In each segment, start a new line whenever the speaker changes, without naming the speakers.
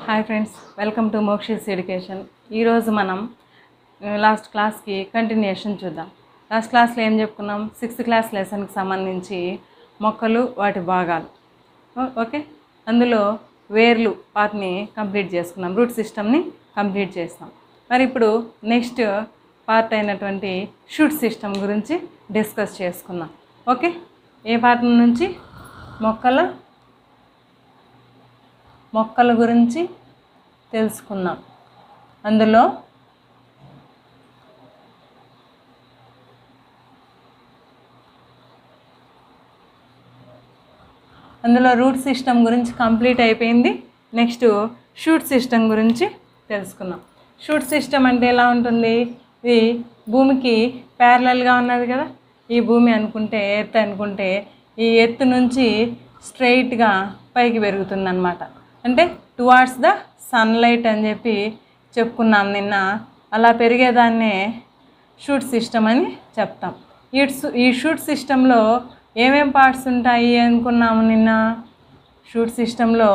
Hi friends, welcome to Mokshis education. ఈరోజు మనం last క్లాస్కి కంటిన్యూషన్ చూద్దాం. లాస్ట్ క్లాస్లో ఏం చెప్పుకున్నాం? 6th క్లాస్ లెసన్కి సంబంధించి మొక్కలు వాటి భాగాలు. ఓకే, అందులో వేర్లు పార్ట్ని కంప్లీట్ చేసుకున్నాం, రూట్ సిస్టమ్ని కంప్లీట్ చేస్తాం. మరి ఇప్పుడు నెక్స్ట్ పార్ట్ అయినటువంటి షూట్ సిస్టమ్ గురించి డిస్కస్ చేసుకుందాం. ఓకే, ఏ పార్ట్ నుంచి? మొక్కల గురించి తెలుసుకుందాం. అందులో రూట్ సిస్టమ్ గురించి కంప్లీట్ అయిపోయింది. నెక్స్ట్ షూట్ సిస్టమ్ గురించి తెలుసుకుందాం. షూట్ సిస్టమ్ అంటే ఎలా ఉంటుంది? ఇది భూమికి ప్యారలల్గా ఉన్నది కదా. ఈ భూమి అనుకుంటే, ఎర్త్ అనుకుంటే, ఈ ఎర్త్ నుంచి స్ట్రైట్గా పైకి పెరుగుతుంది అన్నమాట. అంటే టువార్డ్స్ ద సన్లైట్ అని చెప్పి చెప్పుకున్నాం నిన్న. అలా పెరిగేదాన్నే షూట్ సిస్టమ్ అని చెప్తాం. ఈ షూట్ సిస్టంలో ఏమేం పార్ట్స్ ఉంటాయి అనుకున్నాము నిన్న? షూట్ సిస్టంలో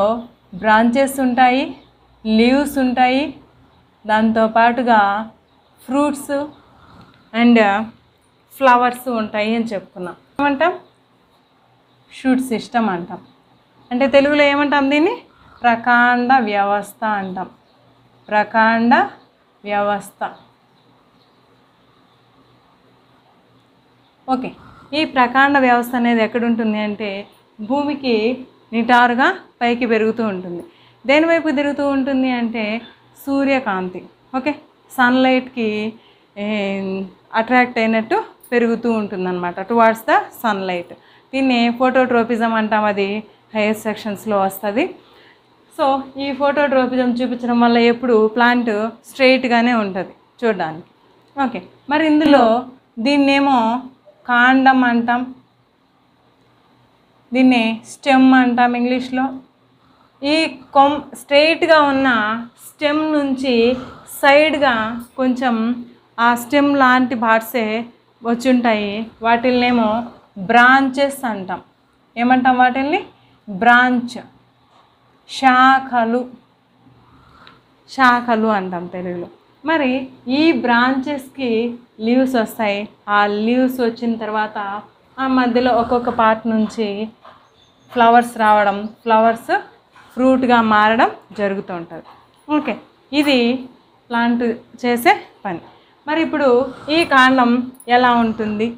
బ్రాంచెస్ ఉంటాయి, లీవ్స్ ఉంటాయి, దాంతోపాటుగా ఫ్రూట్స్ అండ్ ఫ్లవర్స్ ఉంటాయి అని చెప్పుకున్నాం. ఏమంటాం? షూట్ సిస్టమ్ అంటాం. అంటే తెలుగులో ఏమంటాం దీన్ని? ప్రకాండ వ్యవస్థ అంటాం. ప్రకాండ వ్యవస్థ. ఓకే, ఈ ప్రకాండ వ్యవస్థ అనేది ఎక్కడుంటుంది అంటే భూమికి నిటారుగా పైకి పెరుగుతూ ఉంటుంది. దేనివైపు తిరుగుతూ ఉంటుంది అంటే సూర్యకాంతి. ఓకే, సన్లైట్కి అట్రాక్ట్ అయినట్టు పెరుగుతూ ఉంటుందన్నమాట, టువార్డ్స్ ద సన్లైట్. దీన్ని ఫోటోట్రోపిజం అంటాం. అది హైయర్ సెక్షన్స్లో వస్తుంది. సో ఈ ఫోటోట్రోపిజం చూపించడం వల్ల ఎప్పుడు ప్లాంట్ స్ట్రైట్గానే ఉంటుంది చూడడానికి. ఓకే, మరి ఇందులో దీన్నేమో కాండం అంటాం, దీన్ని స్టెమ్ అంటాం ఇంగ్లీష్లో. ఈ స్ట్రైట్గా ఉన్న స్టెమ్ నుంచి సైడ్గా కొంచెం ఆ స్టెమ్ లాంటి పార్ట్సే వచ్చి ఉంటాయి. వాటిల్నేమో బ్రాంచెస్ అంటాం. ఏమంటాం వాటిల్ని? బ్రాంచ్, శాఖలు అంటాం తెలుగులో. మరి ఈ బ్రాంచెస్కి లీవ్స్ వస్తాయి. ఆ లీవ్స్ వచ్చిన తర్వాత ఆ మధ్యలో ఒక్కొక్క పార్ట్ నుంచి ఫ్లవర్స్ రావడం, ఫ్లవర్స్ ఫ్రూట్గా మారడం జరుగుతూ ఉంటుంది. ఓకే, ఇది ప్లాంట్ చేసే పని. మరి ఇప్పుడు ఈ కాండం ఎలా ఉంటుంది,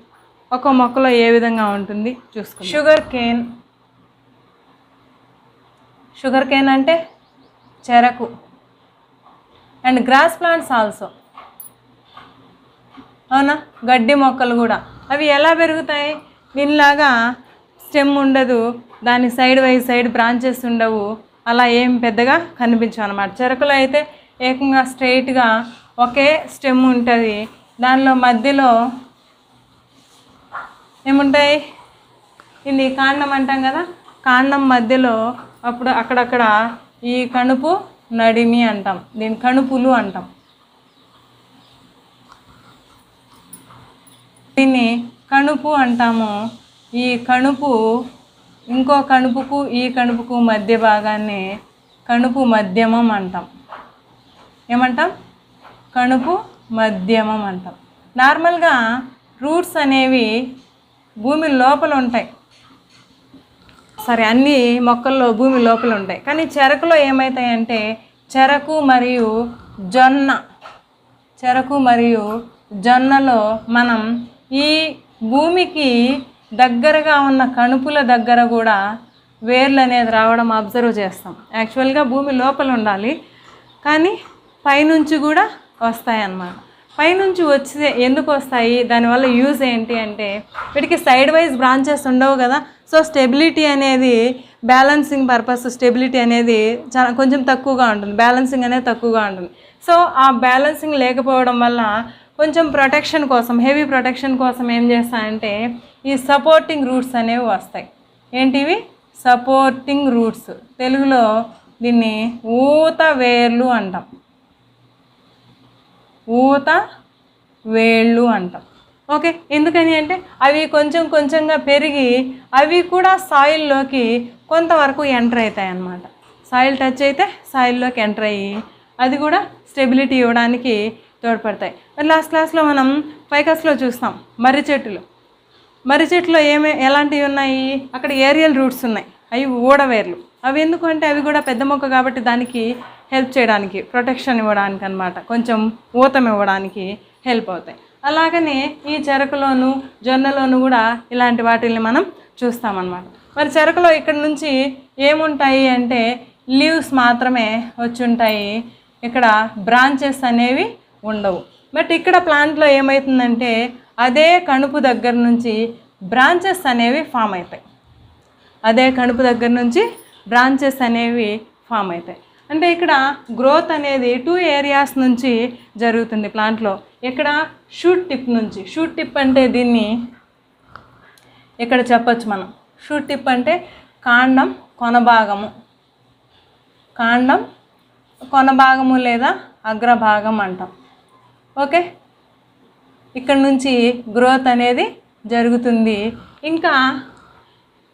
ఒక మొక్కలో ఏ విధంగా ఉంటుంది చూసుకుందాం. షుగర్ కేన్ అంటే చెరకు. అండ్ గ్రాస్ ప్లాంట్స్ ఆల్సో, అవునా? గడ్డి మొక్కలు కూడా. అవి ఎలా పెరుగుతాయి? దీనిలాగా స్టెమ్ ఉండదు, దాని సైడ్ బ్రాంచెస్ ఉండవు, అలా ఏం పెద్దగా కనిపించవు అన్నమాట. చెరకులో అయితే ఏకంగా స్ట్రైట్గా ఒకే స్టెమ్ ఉంటుంది. దానిలో మధ్యలో ఏముంటాయి? ఇది కాండం అంటాం కదా. కాండం మధ్యలో అప్పుడు అక్కడక్కడ ఈ కణుపు నడిమి అంటాం, దీని కణుపులు అంటాం. దీన్ని కణుపు అంటాము. ఈ కణుపు ఇంకో కణుపుకు ఈ కణుపుకు మధ్య భాగాన్ని కణుపు మధ్యమం అంటాం. ఏమంటాం? కణుపు మధ్యమం అంటాం. నార్మల్గా రూట్స్ అనేవి భూమి లోపల ఉంటాయి. సరే, అన్ని మొక్కల్లో భూమి లోపల ఉంటాయి. కానీ చెరకులో ఏమవుతాయంటే చెరకు మరియు జొన్నలో మనం ఈ భూమికి దగ్గరగా ఉన్న కణుపుల దగ్గర కూడా వేర్లు అనేది రావడం అబ్జర్వ్ చేస్తాం. యాక్చువల్గా భూమి లోపల ఉండాలి, కానీ పైనుంచి కూడా వస్తాయన్నమాట. పైనుంచి వచ్చి ఎందుకు వస్తాయి? దానివల్ల యూజ్ ఏంటి అంటే వీటికి సైడ్ వైజ్ బ్రాంచెస్ ఉండవు కదా. సో స్టెబిలిటీ అనేది, బ్యాలెన్సింగ్ పర్పస్ స్టెబిలిటీ అనేది కొంచెం తక్కువగా ఉంటుంది. బ్యాలెన్సింగ్ అనేది తక్కువగా ఉంటుంది. సో ఆ బ్యాలెన్సింగ్ లేకపోవడం వల్ల కొంచెం ప్రొటెక్షన్ కోసం, హెవీ ప్రొటెక్షన్ కోసం ఏం చేస్తాయంటే ఈ సపోర్టింగ్ రూట్స్ అనేవి వస్తాయి. ఏంటివి? Supporting roots. తెలుగులో దీన్ని ఊత వేర్లు అంటాం. ఊత వేళ్ళు అంటాం. ఓకే, ఎందుకని అంటే అవి కొంచెంగా పెరిగి అవి కూడా సాయిల్లోకి కొంతవరకు ఎంటర్ అవుతాయి అన్నమాట. సాయిల్ టచ్ అయితే సాయిల్లోకి ఎంటర్ అయ్యి అది కూడా స్టెబిలిటీ ఇవ్వడానికి తోడ్పడతాయి. మరి లాస్ట్ క్లాస్లో మనం ఫైకస్లో చూస్తాం మర్రి చెట్టులో ఎలాంటివి ఉన్నాయి, అక్కడ ఏరియల్ రూట్స్ ఉన్నాయి, అవి ఊడవేర్లు. అవి ఎందుకు అంటే అవి కూడా పెద్ద మొక్క కాబట్టి దానికి హెల్ప్ చేయడానికి, ప్రొటెక్షన్ ఇవ్వడానికి అనమాట, కొంచెం ఊతం ఇవ్వడానికి హెల్ప్ అవుతాయి. అలాగనే ఈ చెరకులోను జొన్నలోను కూడా ఇలాంటి వాటిల్ని మనం చూస్తామన్నమాట. మరి చెరకులో ఇక్కడ నుంచి ఏముంటాయి అంటే లీవ్స్ మాత్రమే వచ్చి ఉంటాయి, ఇక్కడ బ్రాంచెస్ అనేవి ఉండవు. బట్ ఇక్కడ ప్లాంట్లో ఏమవుతుందంటే అదే కణుపు దగ్గర నుంచి బ్రాంచెస్ అనేవి ఫామ్ అవుతాయి. అంటే ఇక్కడ గ్రోత్ అనేది 2 ఏరియాస్ నుంచి జరుగుతుంది ప్లాంట్లో. ఇక్కడ షూట్ టిప్ అంటే దీన్ని ఇక్కడ చెప్పచ్చు మనం. షూట్ టిప్ అంటే కాండం కొనభాగము లేదా అగ్రభాగం అంటాం. ఓకే, ఇక్కడ నుంచి గ్రోత్ అనేది జరుగుతుంది. ఇంకా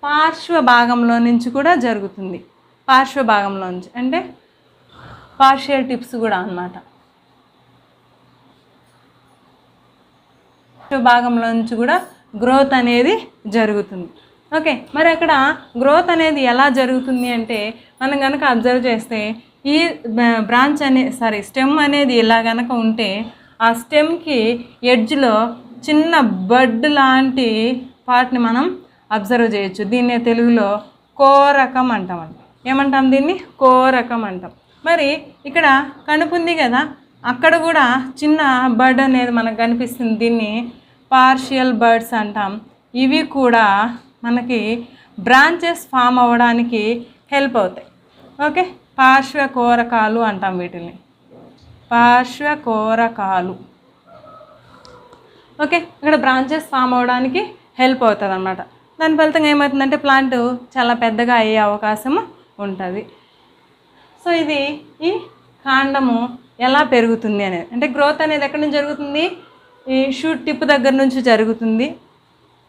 పార్శ్వ భాగంలో నుంచి కూడా జరుగుతుంది. పార్శ్వ భాగంలో నుంచి అంటే పార్షియల్ టిప్స్ కూడా అన్నమాట. భాగంలో నుంచి కూడా గ్రోత్ అనేది జరుగుతుంది. ఓకే, మరి అక్కడ గ్రోత్ అనేది ఎలా జరుగుతుంది అంటే మనం కనుక అబ్జర్వ్ చేస్తే ఈ స్టెమ్ అనేది ఇలా కనుక ఉంటే ఆ స్టెమ్కి ఎడ్జ్లో చిన్న బడ్ లాంటి పార్ట్ని మనం అబ్జర్వ్ చేయొచ్చు. దీన్నే తెలుగులో కోరకం అంటామండి. ఏమంటాం దీన్ని? కోరకం అంటాం. మరి ఇక్కడ కణుపు ఉంది కదా, అక్కడ కూడా చిన్న బడ్ అనేది మనకు కనిపిస్తుంది. దీన్ని పార్షియల్ బర్డ్స్ అంటాం. ఇవి కూడా మనకి బ్రాంచెస్ ఫామ్ అవ్వడానికి హెల్ప్ అవుతాయి. ఓకే, పార్శ్వ కోరకాలు అంటాం వీటిని, పార్శ్వ కోరకాలు. ఓకే, ఇక్కడ బ్రాంచెస్ ఫామ్ అవ్వడానికి హెల్ప్ అవుతుంది అన్నమాట. దాని ఫలితంగా ఏమవుతుందంటే ప్లాంట్ చాలా పెద్దగా అయ్యే అవకాశము ఉంటుంది. సో ఇది ఈ కాండము ఎలా పెరుగుతుంది అనేది, అంటే గ్రోత్ అనేది ఎక్కడి నుంచి జరుగుతుంది? ఈ షూట్ టిప్ దగ్గర నుంచి జరుగుతుంది.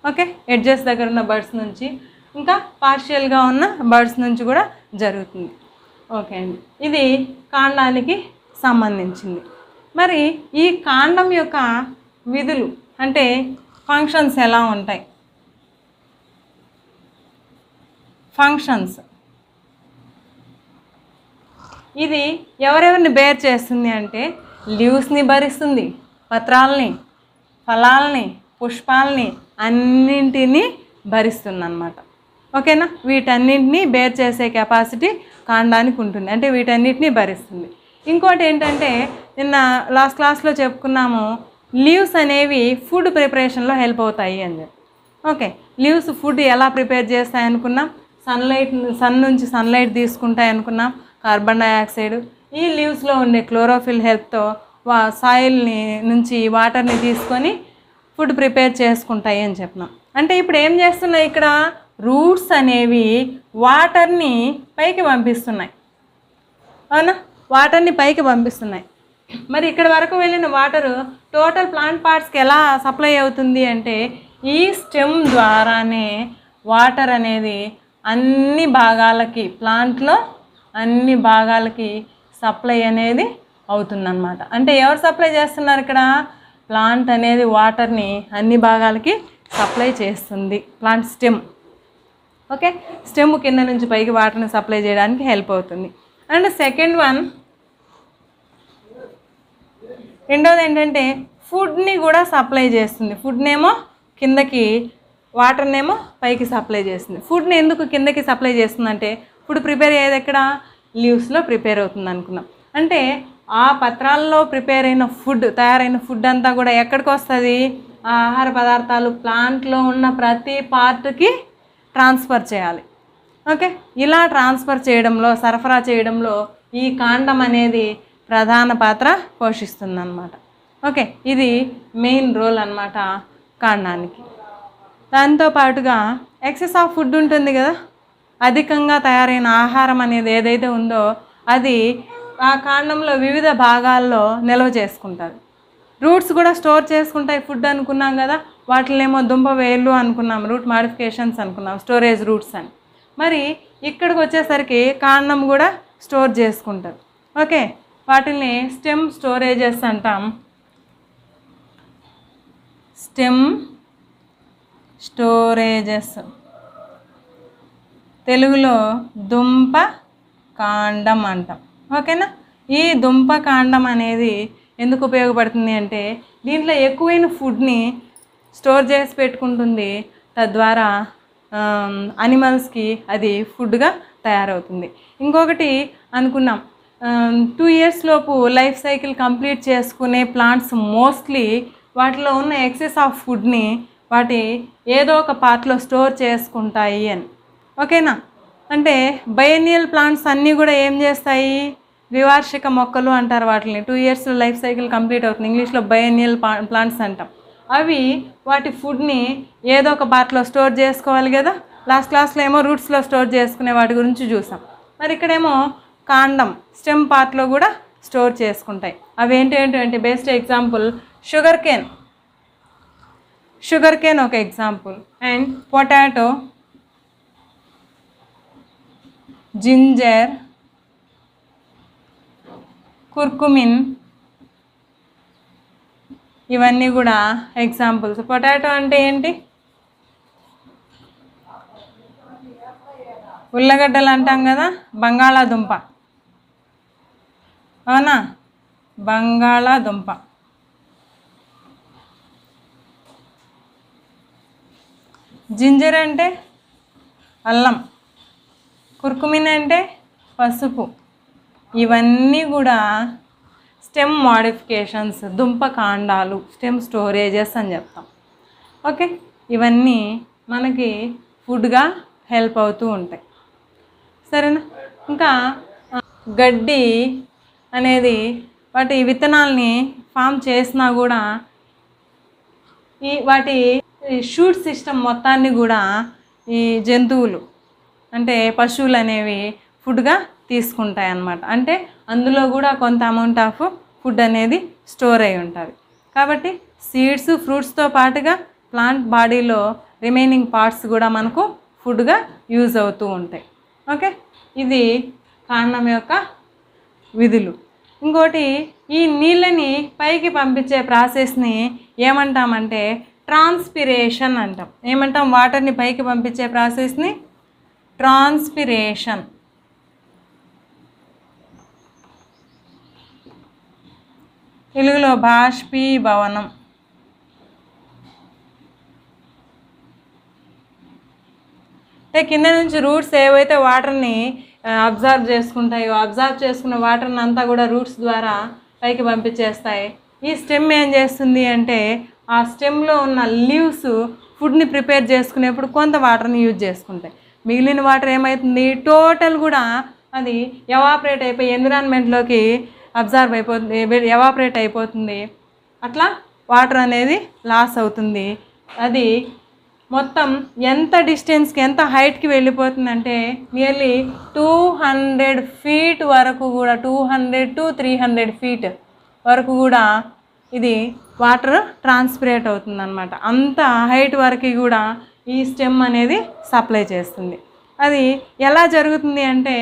ఓకే, ఎడ్జెస్ దగ్గర ఉన్న బర్డ్స్ నుంచి, ఇంకా పార్షియల్గా ఉన్న బర్డ్స్ నుంచి కూడా జరుగుతుంది. ఓకే అండి, ఇది కాండానికి సంబంధించింది. మరి ఈ కాండం యొక్క విధులు అంటే ఫంక్షన్స్ ఎలా ఉంటాయి? ఫంక్షన్స్, ఇది ఎవరెవరిని బేర్ చేస్తుంది అంటే లీవ్స్ని భరిస్తుంది, పత్రాలని, ఫలాల్ని, పుష్పాలని అన్నింటినీ భరిస్తుంది అన్నమాట. ఓకేనా, వీటన్నింటినీ బేర్ చేసే కెపాసిటీ కాండానికి ఉంటుంది, అంటే వీటన్నిటినీ భరిస్తుంది. ఇంకోటి ఏంటంటే నిన్న లాస్ట్ క్లాస్లో చెప్పుకున్నాము, లీవ్స్ అనేవి ఫుడ్ ప్రిపరేషన్లో హెల్ప్ అవుతాయి అని చెప్పి. ఓకే, లీవ్స్ ఫుడ్ ఎలా ప్రిపేర్ చేస్తాయి అనుకున్నాం? సన్ నుంచి సన్లైట్ తీసుకుంటాయి అనుకున్నాం, కార్బన్ డైఆక్సైడ్. ఈ లీవ్స్లో ఉండే క్లోరోఫిల్ హెల్ప్తో సాయిల్ని నుంచి వాటర్ని తీసుకొని ఫుడ్ ప్రిపేర్ చేసుకుంటాయి అని చెప్పినాం. అంటే ఇప్పుడు ఏం చేస్తున్నాయి, ఇక్కడ రూట్స్ అనేవి వాటర్ని పైకి పంపిస్తున్నాయి. అవునా, వాటర్ని పైకి పంపిస్తున్నాయి. మరి ఇక్కడ వరకు వెళ్ళిన వాటరు టోటల్ ప్లాంట్ పార్ట్స్కి ఎలా సప్లై అవుతుంది అంటే ఈ స్టెమ్ ద్వారానే వాటర్ అనేది అన్ని భాగాలకి, ప్లాంట్లో అన్ని భాగాలకి సప్లై అనేది అవుతుందన్నమాట. అంటే ఎవరు సప్లై చేస్తున్నారు ఇక్కడ? ప్లాంట్ అనేది వాటర్ని అన్ని భాగాలకి సప్లై చేస్తుంది, ప్లాంట్ స్టెమ్. ఓకే, స్టెమ్ కింద నుంచి పైకి వాటర్ని సప్లై చేయడానికి హెల్ప్ అవుతుంది. అండ్ రెండోది ఏంటంటే ఫుడ్ని కూడా సప్లై చేస్తుంది. ఫుడ్నేమో కిందకి, వాటర్నేమో పైకి సప్లై చేస్తుంది. ఫుడ్ని ఎందుకు కిందకి సప్లై చేస్తుందంటే ఫుడ్ ప్రిపేర్ అయ్యేది ఎక్కడ? లీవ్స్లో ప్రిపేర్ అవుతుంది అనుకున్నాం. అంటే ఆ పత్రాల్లో ప్రిపేర్ అయిన ఫుడ్, తయారైన ఫుడ్ అంతా కూడా ఎక్కడికి వస్తుంది? ఆ ఆహార పదార్థాలు ప్లాంట్లో ఉన్న ప్రతి పార్ట్కి ట్రాన్స్ఫర్ చేయాలి. ఓకే, ఇలా ట్రాన్స్ఫర్ చేయడంలో, సరఫరా చేయడంలో ఈ కాండం అనేది ప్రధాన పాత్ర పోషిస్తుందన్నమాట. ఓకే, ఇది మెయిన్ రోల్ అన్నమాట కాండానికి. దాంతోపాటుగా ఎక్సెస్ ఆఫ్ ఫుడ్ ఉంటుంది కదా, అధికంగా తయారైన ఆహారం అనేది ఏదైతే ఉందో అది ఆ కాండంలో వివిధ భాగాల్లో నిల్వ చేసుకుంటారు. రూట్స్ కూడా స్టోర్ చేసుకుంటాయి ఫుడ్ అనుకున్నాం కదా, వాటినేమో దుంప వేళ్ళు అనుకున్నాం, రూట్ మాడిఫికేషన్స్ అనుకున్నాం, స్టోరేజ్ రూట్స్ అని. మరి ఇక్కడికి వచ్చేసరికి కాండం కూడా స్టోర్ చేసుకుంటారు. ఓకే, వాటిని స్టెమ్ స్టోరేజెస్ అంటాం. స్టెమ్ స్టోరేజెస్, తెలుగులో దుంప కాండం అంటాం. ఓకేనా, ఈ దుంప కాండం అనేది ఎందుకు ఉపయోగపడుతుంది అంటే దీంట్లో ఎక్కువైన ఫుడ్ని స్టోర్ చేసి పెట్టుకుంటుంది. తద్వారా అనిమల్స్కి అది ఫుడ్గా తయారవుతుంది. ఇంకొకటి అనుకున్నాం, 2 years లోపు లైఫ్ సైకిల్ కంప్లీట్ చేసుకునే ప్లాంట్స్ మోస్ట్లీ వాటిలో ఉన్న ఎక్సెస్ ఆఫ్ ఫుడ్ని వాటి ఏదో ఒక పార్ట్లో స్టోర్ చేసుకుంటాయి అని. ఓకేనా, అంటే బయనియల్ ప్లాంట్స్ అన్నీ కూడా ఏం చేస్తాయి, ద్వివార్షిక మొక్కలు అంటారు వాటిని. 2 years లైఫ్ సైకిల్ కంప్లీట్ అవుతుంది, ఇంగ్లీష్లో బయనియల్ ప్లాంట్స్ అంటాం. అవి వాటి ఫుడ్ని ఏదో ఒక పార్ట్లో స్టోర్ చేసుకోవాలి కదా. లాస్ట్ క్లాస్లో ఏమో రూట్స్లో స్టోర్ చేసుకునే వాటి గురించి చూసాం. మరి ఇక్కడేమో కాండం స్టెమ్ పార్ట్లో కూడా స్టోర్ చేసుకుంటాయి. అవి ఏంటంటే బెస్ట్ ఎగ్జాంపుల్ షుగర్ కేన్ ఒక example, and potato, ginger, curcumin, ఇవన్నీ కూడా ఎగ్జాంపుల్స్. పొటాటో అంటే ఏంటి, ఉల్లగడ్డలు అంటాం కదా, బంగాళాదుంప, అవునా, బంగాళాదుంప. జింజర్ అంటే అల్లం, కుర్కుమిన్ అంటే పసుపు. ఇవన్నీ కూడా స్టెమ్ మోడిఫికేషన్స్, దుంప కాండాలు, స్టెమ్ స్టోరేజెస్ అని చెప్తాం. ఓకే, ఇవన్నీ మనకి ఫుడ్గా హెల్ప్ అవుతూ ఉంటాయి. సరేనా, ఇంకా గడ్డి అనేది వాటి విత్తనాల్ని ఫామ్ చేసినా కూడా వాటి షూట్ సిస్టమ్ మొత్తాన్ని కూడా ఈ జంతువులు అంటే పశువులు అనేవి ఫుడ్గా తీసుకుంటాయి అన్నమాట. అంటే అందులో కూడా కొంత అమౌంట్ ఆఫ్ ఫుడ్ అనేది స్టోర్ అయి ఉంటుంది. కాబట్టి సీడ్స్, ఫ్రూట్స్తో పాటుగా ప్లాంట్ బాడీలో రిమైనింగ్ పార్ట్స్ కూడా మనకు ఫుడ్గా యూజ్ అవుతూ ఉంటాయి. ఓకే, ఇది కాండం యొక్క విధులు. ఇంకోటి, ఈ నీళ్ళని పైకి పంపించే ప్రాసెస్ని ఏమంటామంటే ట్రాన్స్పిరేషన్ అంటాం. ఏమంటాం, వాటర్ని పైకి పంపించే ప్రాసెస్ని ట్రాన్స్పిరేషన్. తెలుగులో బాష్పీభవనం. అంటే కింద నుంచి రూట్స్ ఏవైతే వాటర్ని అబ్జర్వ్ చేసుకుంటాయో, అబ్జర్వ్ చేసుకున్న వాటర్ని అంతా కూడా రూట్స్ ద్వారా పైకి పంపించేస్తాయి. ఈ స్టెమ్ ఏం చేస్తుంది అంటే ఆ స్టెమ్లో ఉన్న లీవ్స్ ఫుడ్ని ప్రిపేర్ చేసుకునేప్పుడు కొంత వాటర్ని యూజ్ చేసుకుంటాయి. మిగిలిన వాటర్ ఏమవుతుంది, టోటల్ కూడా అది ఎవాపరేట్ అయిపోయి ఎన్విరాన్మెంట్లోకి అబ్జర్వ్ అయిపోతుంది, ఎవాపరేట్ అయిపోతుంది. అట్లా వాటర్ అనేది లాస్ అవుతుంది. అది మొత్తం ఎంత డిస్టెన్స్కి, ఎంత హైట్కి వెళ్ళిపోతుందంటే నియర్లీ 200 feet వరకు కూడా, 200 to 300 feet వరకు కూడా ఇది వాటర్ ట్రాన్స్పిరేట్ అవుతుందన్నమాట. అంత హైట్ వరకు కూడా ఈ స్టెమ్ అనేది సప్లై చేస్తుంది. అది ఎలా జరుగుతుంది అంటే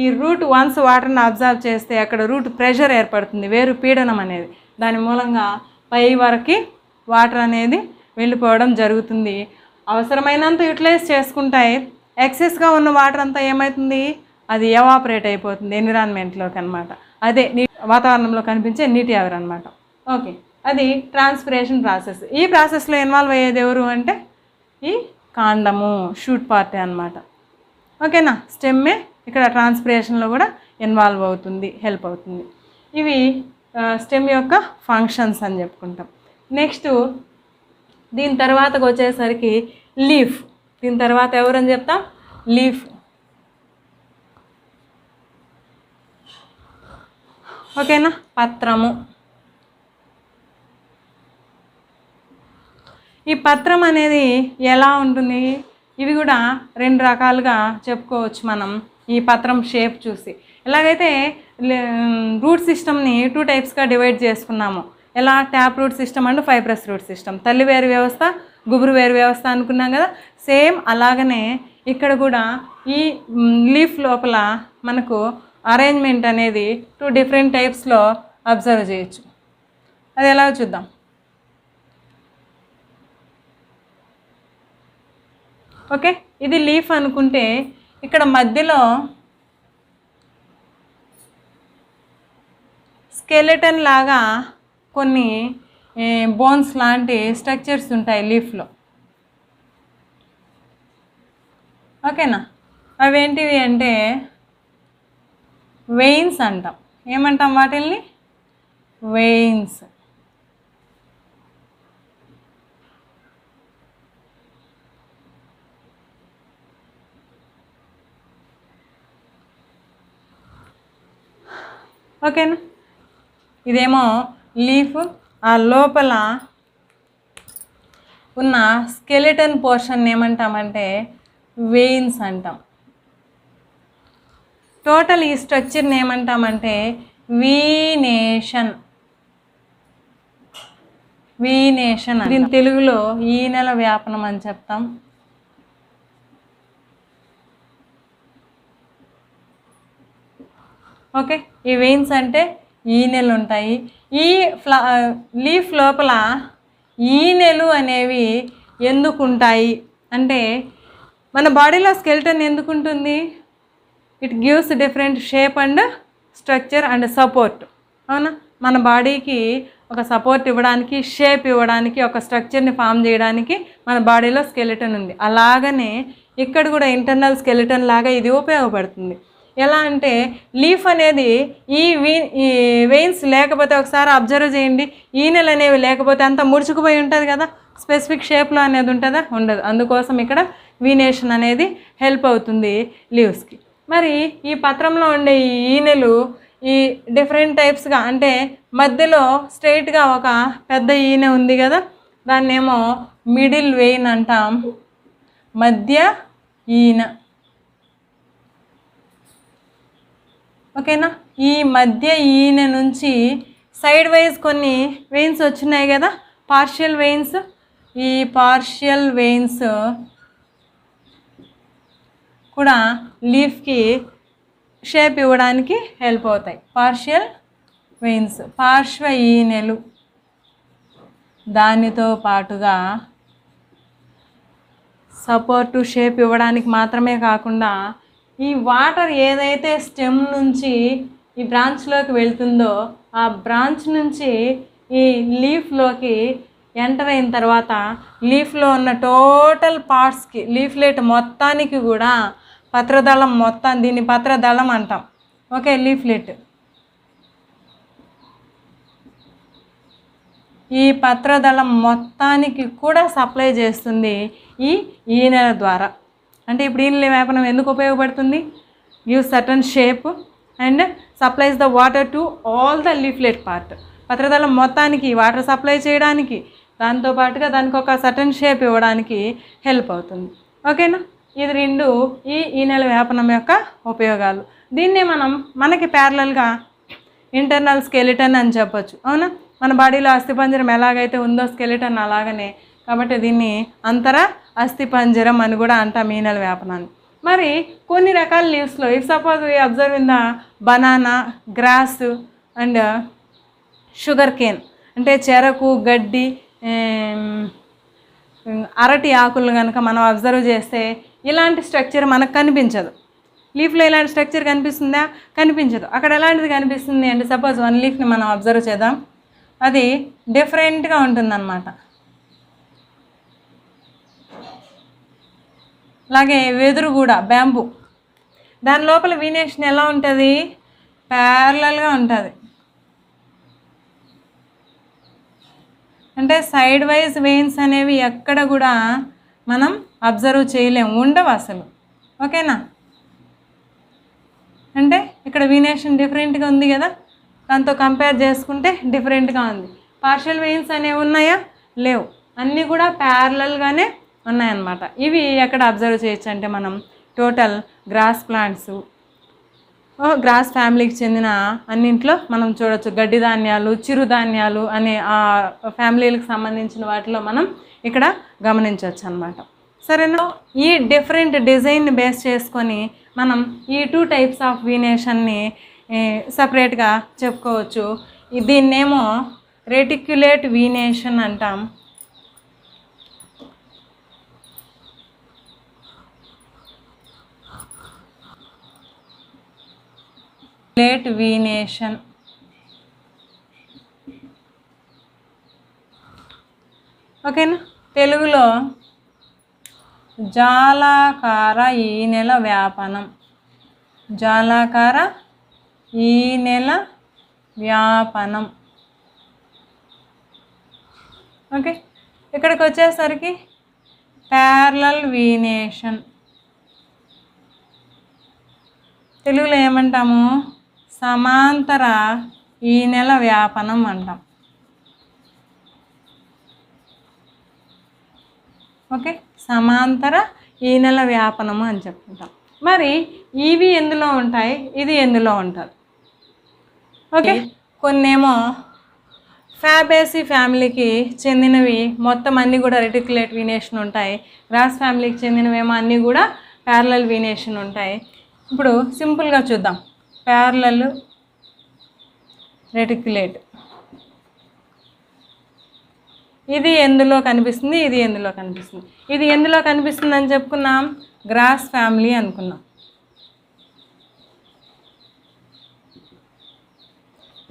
ఈ రూట్ వన్స్ వాటర్ని అబ్జర్వ్ చేస్తే అక్కడ రూట్ ప్రెషర్ ఏర్పడుతుంది, వేరు పీడనం అనేది. దాని మూలంగా పై వరకు వాటర్ అనేది వెళ్ళిపోవడం జరుగుతుంది. అవసరమైనంత యూటిలైజ్ చేసుకుంటాయి. ఎక్సెస్గా ఉన్న వాటర్ అంతా ఏమవుతుంది, అది ఎవాపరేట్ అయిపోతుంది ఎన్విరాన్మెంట్లోకి అనమాట. అదే వాతావరణంలో కనిపించే నీటి ఆవిరి అనమాట. ఓకే, అది ట్రాన్స్పిరేషన్ ప్రాసెస్. ఈ ప్రాసెస్లో ఇన్వాల్వ్ అయ్యేది ఎవరు అంటే ఈ కాండము, షూట్ పార్టీ అనమాట. ఓకేనా, స్టెమ్మే ఇక్కడ ట్రాన్స్పిరేషన్లో కూడా ఇన్వాల్వ్ అవుతుంది, హెల్ప్ అవుతుంది. ఇవి స్టెమ్ యొక్క ఫంక్షన్స్ అని చెప్పుకుంటాం. నెక్స్ట్ దీని తర్వాతకు వచ్చేసరికి లీఫ్. దీని తర్వాత ఎవరని చెప్తాం, లీఫ్. ఓకేనా, పత్రము. ఈ పత్రం అనేది ఎలా ఉంటుంది, ఇవి కూడా 2 రకాలుగా చెప్పుకోవచ్చు మనం ఈ పత్రం షేప్ చూసి. ఎలాగైతే రూట్ సిస్టమ్ని 2 typesగా డివైడ్ చేసుకున్నాము. ఎలా, tap root system and fibrous root system, తల్లి వేరు వ్యవస్థ, గుబురు వేరు వ్యవస్థ అనుకున్నాం కదా. సేమ్ అలాగనే ఇక్కడ కూడా ఈ లీఫ్ లోపల మనకు అరేంజ్మెంట్ అనేది 2 డిఫరెంట్ టైప్స్లో అబ్జర్వ్ చేయొచ్చు. అది ఎలా చూద్దాం. ఓకే, ఇది లీఫ్ అనుకుంటే ఇక్కడ మధ్యలో స్కెలెటన్ లాగా కొన్ని బోన్స్ లాంటి స్ట్రక్చర్స్ ఉంటాయి లీఫ్లో. ఓకేనా, అవేంటివి అంటే వెయిన్స్ అంటాం. ఏమంటాం వాటిల్ని? వెయిన్స్. ఓకేనా, ఇదేమో లీఫ్, ఆ లోపల ఉన్న స్కెలెటన్ పోర్షన్ ఏమంటామంటే వెయిన్స్ అంటాం. టోటల్ ఈ స్ట్రక్చర్ని ఏమంటామంటే వీనేషన్. వీనేషన్ దీని తెలుగులో ఈనెల వ్యాపనం అని చెప్తాం. ఓకే, ఈ వెయిన్స్ అంటే ఈనెలు ఉంటాయి. ఈ లీఫ్ లోపల ఈనెలు అనేవి ఎందుకు ఉంటాయి అంటే, మన బాడీలో స్కెల్టన్ ఎందుకు ఉంటుంది? It gives different shape and structure and support. అవునా, మన బాడీకి ఒక సపోర్ట్ ఇవ్వడానికి, షేప్ ఇవ్వడానికి, ఒక స్ట్రక్చర్ని ఫామ్ చేయడానికి మన బాడీలో స్కెలిటన్ ఉంది. అలాగనే ఇక్కడ కూడా ఇంటర్నల్ స్కెలిటన్ లాగా ఇది ఉపయోగపడుతుంది. ఎలా అంటే లీఫ్ అనేది ఈ వెయిన్స్ లేకపోతే ఒకసారి అబ్జర్వ్ చేయండి, ఈనెలు అనేవి లేకపోతే అంతా ముడుచుకుపోయి ఉంటుంది కదా, స్పెసిఫిక్ షేప్లో అనేది ఉంటుందా? ఉండదు. అందుకోసం ఇక్కడ వీనేషన్ అనేది హెల్ప్ అవుతుంది లీవ్స్కి. మరి ఈ పత్రంలో ఉండే ఈ ఈనెలు ఈ డిఫరెంట్ టైప్స్గా, అంటే మధ్యలో స్ట్రైట్గా ఒక పెద్ద ఈనె ఉంది కదా, దాన్నేమో మిడిల్ వెయిన్ అంటాం. మధ్య ఈనె. ఓకేనా, ఈ మధ్య ఈనె నుంచి సైడ్ వైజ్ కొన్ని వెయిన్స్ వచ్చినాయి కదా, పార్షియల్ వెయిన్స్. ఈ పార్షియల్ వెయిన్స్ కూడా లీఫ్కి షేప్ ఇవ్వడానికి హెల్ప్ అవుతాయి. పార్షియల్ వెయిన్స్, పార్శ్వ ఈనెలు. దానితో పాటుగా సపోర్టు షేప్ ఇవ్వడానికి మాత్రమే కాకుండా, ఈ వాటర్ ఏదైతే స్టెమ్ నుంచి ఈ బ్రాంచ్లోకి వెళ్తుందో, ఆ బ్రాంచ్ నుంచి ఈ లీఫ్లోకి ఎంటర్ అయిన తర్వాత లీఫ్లో ఉన్న టోటల్ పార్ట్స్కి, లీఫ్లెట్ మొత్తానికి కూడా పత్రదళం మొత్తం, దీన్ని పత్రదళం అంటాం. Okay, leaflet. ఈ పత్రదళం మొత్తానికి కూడా సప్లై చేస్తుంది ఈ ఈనెల ద్వారా. అంటే ఇప్పుడు ఈనెల వ్యాపనం ఎందుకు ఉపయోగపడుతుంది? Give certain shape and supplies the water to all the leaflet part. పత్రదళం మొత్తానికి వాటర్ సప్లై చేయడానికి, దాంతోపాటుగా దానికి ఒక సర్టన్ షేప్ ఇవ్వడానికి హెల్ప్ అవుతుంది. ఓకేనా, ఇది రెండు ఈ ఈనెల వ్యాపనం యొక్క ఉపయోగాలు. దీన్నే మనకి ప్యారలల్గా ఇంటర్నల్ స్కెలిటన్ అని చెప్పొచ్చు. అవునా, మన బాడీలో అస్థిపంజరం ఎలాగైతే ఉందో స్కెలిటన్ అలాగనే, కాబట్టి దీన్ని అంతర అస్థిపంజరం అని కూడా అంటాం ఈనెల వ్యాపనాన్ని. మరి కొన్ని రకాల లీవ్స్లో, if suppose we observe in the banana, grass and sugarcane, అంటే చెరకు, గడ్డి, అరటి ఆకులు కనుక మనం అబ్జర్వ్ చేస్తే ఇలాంటి స్ట్రక్చర్ మనకు కనిపించదు. లీఫ్లో ఇలాంటి స్ట్రక్చర్ కనిపిస్తుందా? కనిపించదు. అక్కడ ఎలాంటిది కనిపిస్తుంది అంటే, సపోజ్ వన్ లీఫ్ని మనం అబ్జర్వ్ చేద్దాం, అది డిఫరెంట్గా ఉంటుందన్నమాట. అలాగే వెదురు కూడా, బ్యాంబూ, దాని లోపల వీనేషన్ ఎలా ఉంటుంది? ప్యారలల్గా ఉంటుంది. అంటే సైడ్ వైజ్ వెయిన్స్ అనేవి ఎక్కడ కూడా మనం అబ్జర్వ్ చేయలేము, ఉండవు అసలు. ఓకేనా, అంటే ఇక్కడ వీనేషన్ డిఫరెంట్గా ఉంది కదా, దాంతో కంపేర్ చేసుకుంటే డిఫరెంట్గా ఉంది. పార్షియల్ వెయిన్స్ అనేవి ఉన్నాయా? లేవు, అన్నీ కూడా ప్యారలల్గానే ఉన్నాయన్నమాట. ఇవి ఎక్కడ అబ్జర్వ్ చేయొచ్చు అంటే, మనం టోటల్ గ్రాస్ ప్లాంట్స్, గ్రాస్ ఫ్యామిలీకి చెందిన అన్నింట్లో మనం చూడొచ్చు. గడ్డి ధాన్యాలు, చిరుధాన్యాలు అనే ఆ ఫ్యామిలీలకు సంబంధించిన వాటిలో మనం ఇక్కడ గమనించవచ్చు అన్నమాట. సరేనా? ఈ డిఫరెంట్ డిజైన్ని బేస్ చేసుకొని మనం ఈ 2 టైప్స్ ఆఫ్ వీనేషన్ని సపరేట్గా చెప్పుకోవచ్చు. దీన్నేమో రెటిక్యులేట్ వీనేషన్ అంటాం. Reticulate venation. ఓకేనా? తెలుగులో జాలాకార ఈనెల వ్యాపనం. జాలాకార ఈనెల వ్యాపనం. ఓకే, ఇక్కడికి వచ్చేసరికి ప్యారలల్ వీనేషన్. తెలుగులో ఏమంటాము? సమాంతర ఈనెల వ్యాపనం అంటాం. ఓకే, సమాంతర ఈనెల వ్యాపనము అని చెప్పుకుంటాం. మరి ఇవి ఎందులో ఉంటాయి, ఇది ఎందులో ఉంటుంది? ఓకే, కొన్నేమో ఫ్యాబేసి ఫ్యామిలీకి చెందినవి మొత్తం అన్నీ కూడా రెటిక్యులేట్ వీనేషన్ ఉంటాయి. గ్రాస్ ఫ్యామిలీకి చెందినవేమో అన్నీ కూడా ప్యారలల్ వీనేషన్ ఉంటాయి. ఇప్పుడు సింపుల్గా చూద్దాం. Parallel, reticulate. ఇది ఎందులో కనిపిస్తుంది, ఇది ఎందులో కనిపిస్తుంది? ఇది ఎందులో కనిపిస్తుంది అని చెప్పుకున్నాం? గ్రాస్ ఫ్యామిలీ అనుకున్నాం.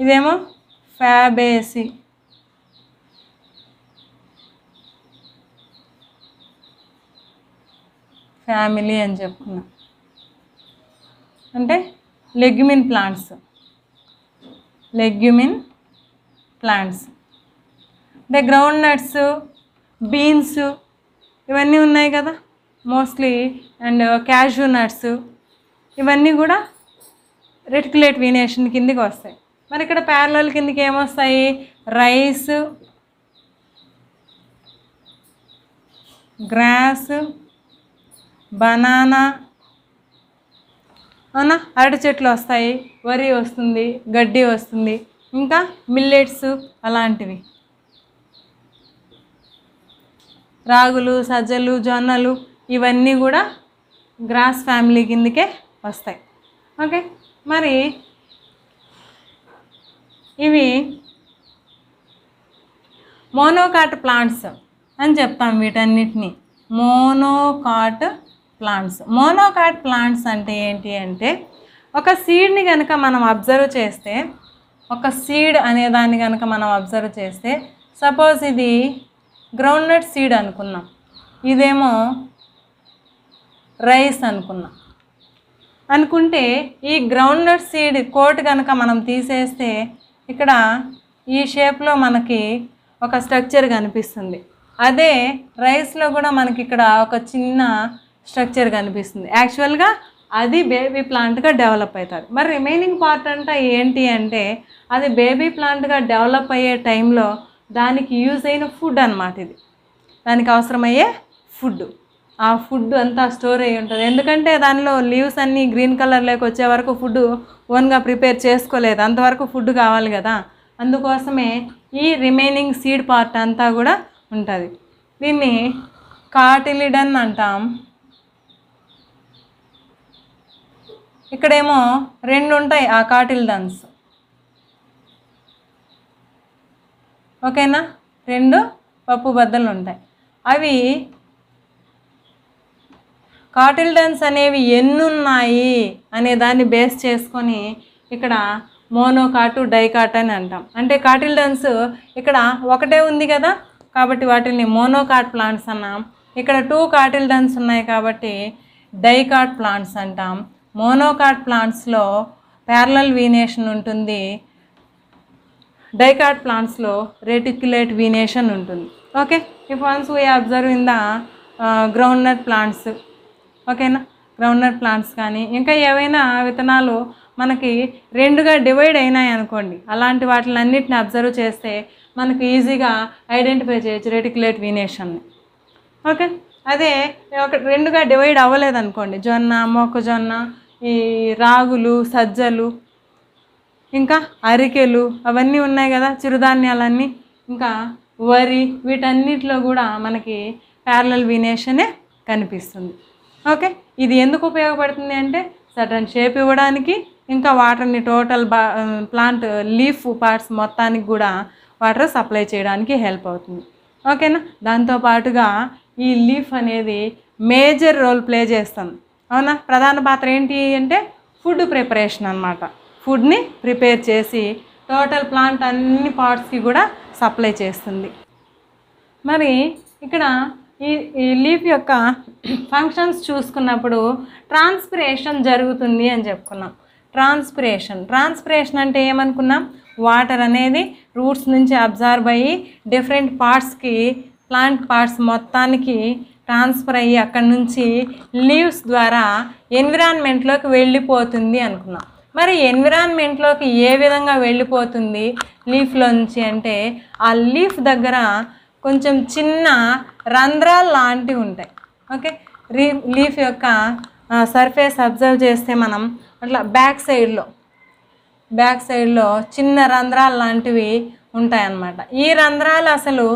ఇదేమో ఫ్యాబేసి. ఫ్యామిలీ అని చెప్పుకున్నాం. అంటే లెగ్యుమిన్ ప్లాంట్స్. లెగ్యుమిన్ ప్లాంట్స్ అంటే గ్రౌండ్ నట్స్, బీన్స్ ఇవన్నీ ఉన్నాయి కదా మోస్ట్లీ, అండ్ క్యాష్యూ నట్స్ ఇవన్నీ కూడా రెటిక్యులేట్ వీనేషన్ కిందికి వస్తాయి. మరి ఇక్కడ ప్యారలల్ కిందికి ఏమొస్తాయి? రైస్, గ్రాస్, బనానా, అవునా, అరటి చెట్లు వస్తాయి, వరి వస్తుంది, గడ్డి వస్తుంది, ఇంకా మిల్లెట్స్ అలాంటివి, రాగులు, సజ్జలు, జొన్నలు ఇవన్నీ కూడా గ్రాస్ ఫ్యామిలీ కిందకే వస్తాయి. ఓకే, మరి ఇవి మోనోకాట్ ప్లాంట్స్ అని చెప్తాం వీటన్నిటిని. Monocot plants. మోనోకాట్ ప్లాంట్స్ అంటే ఏంటి అంటే, ఒక సీడ్ని కనుక మనం అబ్జర్వ్ చేస్తే, ఒక సీడ్ అనేదాన్ని కనుక మనం అబ్జర్వ్ చేస్తే, సపోజ్ ఇది గ్రౌండ్నట్ సీడ్ అనుకున్నాం, ఇదేమో రైస్ అనుకున్నాం. అనుకుంటే ఈ గ్రౌండ్నట్ సీడ్ కోట్ కనుక మనం తీసేస్తే ఇక్కడ ఈ షేప్లో మనకి ఒక స్ట్రక్చర్ కనిపిస్తుంది. అదే రైస్లో కూడా మనకి ఇక్కడ ఒక చిన్న స్ట్రక్చర్ కనిపిస్తుంది. యాక్చువల్గా అది బేబీ ప్లాంట్గా డెవలప్ అవుతుంది. మరి రిమైనింగ్ పార్ట్ అంతా ఏంటి అంటే, అది బేబీ ప్లాంట్గా డెవలప్ అయ్యే టైంలో దానికి యూజ్ అయిన ఫుడ్ అన్నమాట. ఇది దానికి అవసరమయ్యే ఫుడ్. ఆ ఫుడ్ అంతా స్టోర్ అయ్యి ఉంటుంది. ఎందుకంటే దానిలో లీవ్స్ అన్నీ గ్రీన్ కలర్లోకి వచ్చే వరకు ఫుడ్ ఓన్గా ప్రిపేర్ చేసుకోలేదు, అంతవరకు ఫుడ్ కావాలి కదా. అందుకోసమే ఈ రిమైనింగ్ సీడ్ పార్ట్ అంతా కూడా ఉంటుంది. దీన్ని కాటిలిడన్ అంటాం. ఇక్కడేమో 2 ఉంటాయి ఆ కాటిల్డన్స్. ఓకేనా, 2 పప్పు బద్దలు ఉంటాయి. అవి కాటిల్డన్స్ అనేవి ఎన్నున్నాయి అనే దాన్ని బేస్ చేసుకొని ఇక్కడ మోనోకాటు, డైకాట్ అని అంటాం. అంటే కాటిల్డన్స్ ఇక్కడ ఒకటే ఉంది కదా, కాబట్టి వాటిని మోనోకాట్ ప్లాంట్స్ అన్నాం. ఇక్కడ 2 కాటిల్డన్స్ ఉన్నాయి కాబట్టి డైకాట్ ప్లాంట్స్ అంటాం. మోనోకాట్ ప్లాంట్స్లో ప్యారలల్ వీనేషన్ ఉంటుంది, డైకాట్ ప్లాంట్స్లో రెటిక్యులేట్ వీనేషన్ ఉంటుంది. Okay, if once we observe in the groundnut plants. ఓకేనా, గ్రౌండ్నట్ ప్లాంట్స్ కానీ ఇంకా ఏవైనా విత్తనాలు మనకి 2గా డివైడ్ అయినాయి అనుకోండి, అలాంటి వాటిని అన్నిటిని అబ్జర్వ్ చేస్తే మనకు ఈజీగా ఐడెంటిఫై చేయొచ్చు రెటిక్యులేట్ వీనేషన్ని. ఓకే, అదే ఒక 2గా డివైడ్ అవ్వలేదు అనుకోండి, జొన్న, మొక్కజొన్న, ఈ రాగులు, సజ్జలు, ఇంకా అరికెలు అవన్నీ ఉన్నాయి కదా, చిరుధాన్యాలన్నీ, ఇంకా వరి, వీటన్నిటిలో కూడా మనకి ప్యారలల్ వీనేషనే కనిపిస్తుంది. ఓకే, ఇది ఎందుకు ఉపయోగపడుతుంది అంటే సడన్ షేప్ ఇవ్వడానికి, ఇంకా వాటర్ని టోటల్ ప్లాంట్ లీఫ్ పార్ట్స్ మొత్తానికి కూడా వాటర్ సప్లై చేయడానికి హెల్ప్ అవుతుంది. ఓకేనా, దాంతోపాటుగా ఈ లీఫ్ అనేది మేజర్ రోల్ ప్లే చేస్తుంది. అవునా, ప్రధాన పాత్ర ఏంటి అంటే ఫుడ్ ప్రిపరేషన్ అన్నమాట. ఫుడ్ని ప్రిపేర్ చేసి టోటల్ ప్లాంట్ అన్ని పార్ట్స్కి కూడా సప్లై చేస్తుంది. మరి ఇక్కడ ఈ లీఫ్ యొక్క ఫంక్షన్స్ చూసుకున్నప్పుడు ట్రాన్స్పిరేషన్ జరుగుతుంది అని చెప్పుకున్నాం. ట్రాన్స్పిరేషన్ అంటే ఏమనుకున్నాం, వాటర్ అనేది రూట్స్ నుంచి అబ్జర్వ్ అయ్యి డిఫరెంట్ పార్ట్స్కి, ప్లాంట్ పార్ట్స్ మొత్తానికి ట్రాన్స్ఫర్ అయ్యి అక్కడి నుంచి లీవ్స్ ద్వారా ఎన్విరాన్మెంట్లోకి వెళ్ళిపోతుంది అనుకున్నాం. మరి ఎన్విరాన్మెంట్లోకి ఏ విధంగా వెళ్ళిపోతుంది లీఫ్లోంచి అంటే ఆ లీఫ్ దగ్గర కొంచెం చిన్న రంధ్రాలు లాంటివి ఉంటాయి. ఓకే, లీఫ్ యొక్క సర్ఫేస్ అబ్జర్వ్ చేస్తే మనం అట్లా బ్యాక్ సైడ్లో చిన్న రంధ్రాలు లాంటివి ఉంటాయన్నమాట. ఈ రంధ్రాలు అసలు